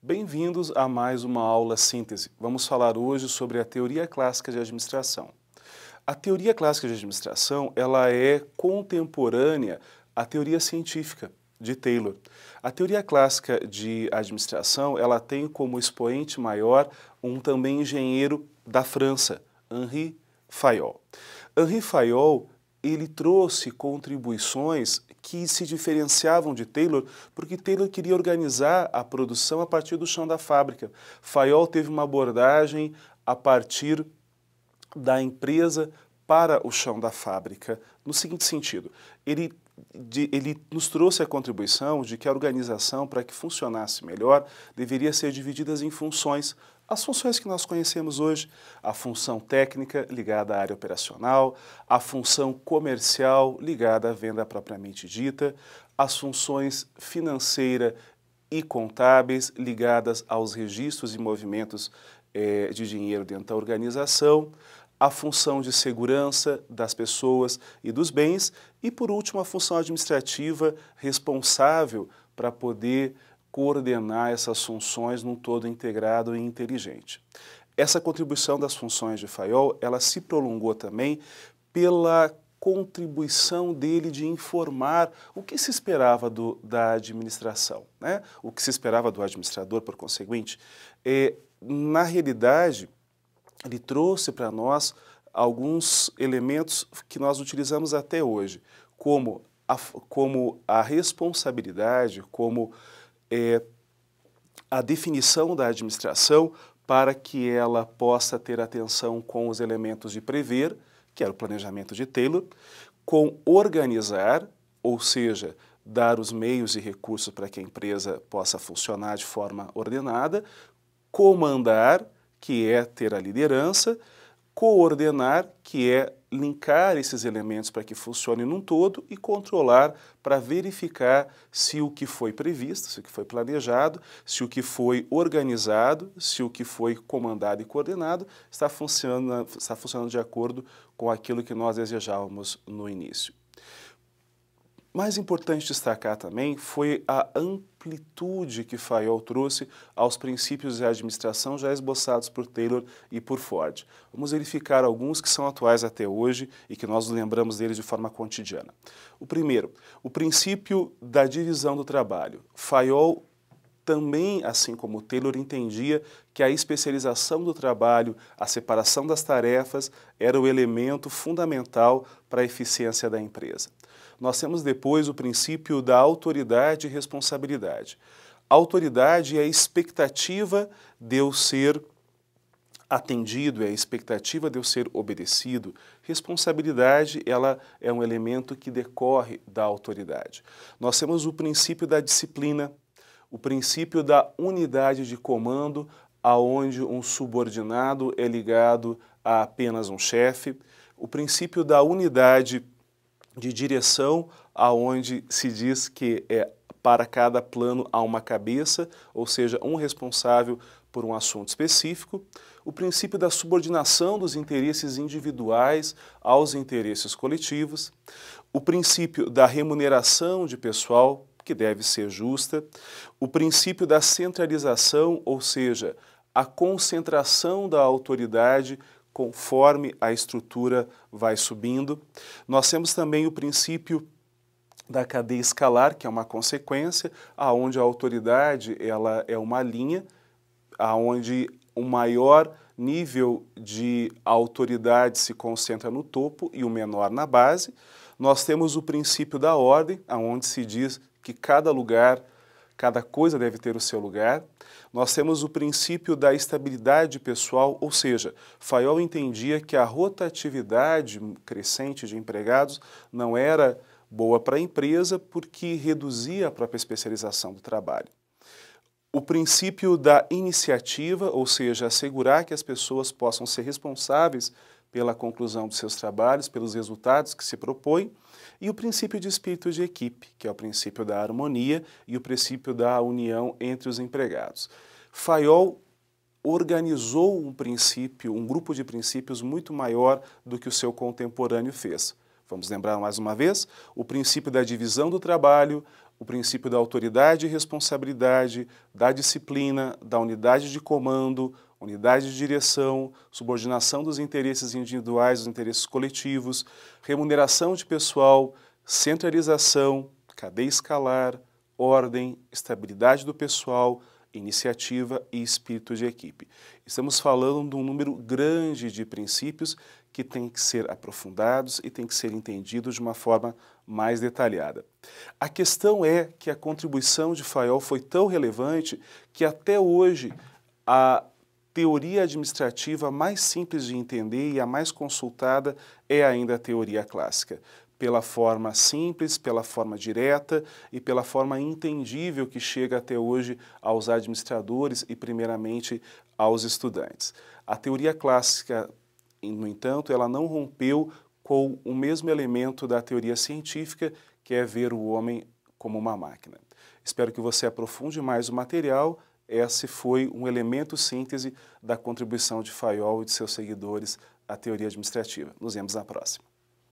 Bem-vindos a mais uma aula síntese. Vamos falar hoje sobre a teoria clássica de administração. A teoria clássica de administração, ela é contemporânea à teoria científica de Taylor. A teoria clássica de administração, ela tem como expoente maior um também engenheiro da França, Henri Fayol. Henri Fayol, ele trouxe contribuições que se diferenciavam de Taylor, porque Taylor queria organizar a produção a partir do chão da fábrica. Fayol teve uma abordagem a partir da empresa para o chão da fábrica, no seguinte sentido: ele nos trouxe a contribuição de que a organização, para que funcionasse melhor, deveria ser dividida em funções. As funções que nós conhecemos hoje: a função técnica ligada à área operacional, a função comercial ligada à venda propriamente dita, as funções financeira e contábeis ligadas aos registros e movimentos de dinheiro dentro da organização, a função de segurança das pessoas e dos bens e, por último, a função administrativa responsável para poder coordenar essas funções num todo integrado e inteligente. Essa contribuição das funções de Fayol, ela se prolongou também pela contribuição dele de informar o que se esperava da administração, né? O que se esperava do administrador, por conseguinte. Na realidade, ele trouxe para nós alguns elementos que nós utilizamos até hoje, como a responsabilidade, como a definição da administração para que ela possa ter atenção com os elementos de prever, que era o planejamento de Taylor, com organizar, ou seja, dar os meios e recursos para que a empresa possa funcionar de forma ordenada, comandar, que é ter a liderança, coordenar, que é linkar esses elementos para que funcionem num todo, e controlar para verificar se o que foi previsto, se o que foi planejado, se o que foi organizado, se o que foi comandado e coordenado está funcionando de acordo com aquilo que nós desejávamos no início. Mais importante destacar também foi a amplitude que Fayol trouxe aos princípios de administração já esboçados por Taylor e por Ford. Vamos verificar alguns que são atuais até hoje e que nós lembramos deles de forma cotidiana. O primeiro, o princípio da divisão do trabalho. Fayol também, assim como Taylor, entendia que a especialização do trabalho, a separação das tarefas, era o elemento fundamental para a eficiência da empresa. Nós temos depois o princípio da autoridade e responsabilidade. A autoridade é a expectativa de eu ser atendido, é a expectativa de eu ser obedecido. Responsabilidade, ela é um elemento que decorre da autoridade. Nós temos o princípio da disciplina, o princípio da unidade de comando, aonde um subordinado é ligado a apenas um chefe, o princípio da unidade de direção, aonde se diz que para cada plano há uma cabeça, ou seja, um responsável por um assunto específico, o princípio da subordinação dos interesses individuais aos interesses coletivos, o princípio da remuneração de pessoal, que deve ser justa, o princípio da centralização, ou seja, a concentração da autoridade conforme a estrutura vai subindo. Nós temos também o princípio da cadeia escalar, que é uma consequência, aonde a autoridade ela é uma linha, aonde o maior nível de autoridade se concentra no topo e o menor na base. Nós temos o princípio da ordem, aonde se diz que cada lugar, cada coisa deve ter o seu lugar. Nós temos o princípio da estabilidade pessoal, ou seja, Fayol entendia que a rotatividade crescente de empregados não era boa para a empresa porque reduzia a própria especialização do trabalho. O princípio da iniciativa, ou seja, assegurar que as pessoas possam ser responsáveis pela conclusão dos seus trabalhos, pelos resultados que se propõem, e o princípio de espírito de equipe, que é o princípio da harmonia e o princípio da união entre os empregados. Fayol organizou um grupo de princípios muito maior do que o seu contemporâneo fez. Vamos lembrar mais uma vez: o princípio da divisão do trabalho, o princípio da autoridade e responsabilidade, da disciplina, da unidade de comando, unidade de direção, subordinação dos interesses individuais aos interesses coletivos, remuneração de pessoal, centralização, cadeia escalar, ordem, estabilidade do pessoal, iniciativa e espírito de equipe. Estamos falando de um número grande de princípios que têm que ser aprofundados e têm que ser entendidos de uma forma mais detalhada. A questão é que a contribuição de Fayol foi tão relevante que até hoje a teoria administrativa mais simples de entender e a mais consultada é ainda a teoria clássica, pela forma simples, pela forma direta e pela forma entendível que chega até hoje aos administradores e, primeiramente, aos estudantes. A teoria clássica, no entanto, ela não rompeu com o mesmo elemento da teoria científica, que é ver o homem como uma máquina. Espero que você aprofunde mais o material. Esse foi um elemento síntese da contribuição de Fayol e de seus seguidores à teoria administrativa. Nos vemos na próxima.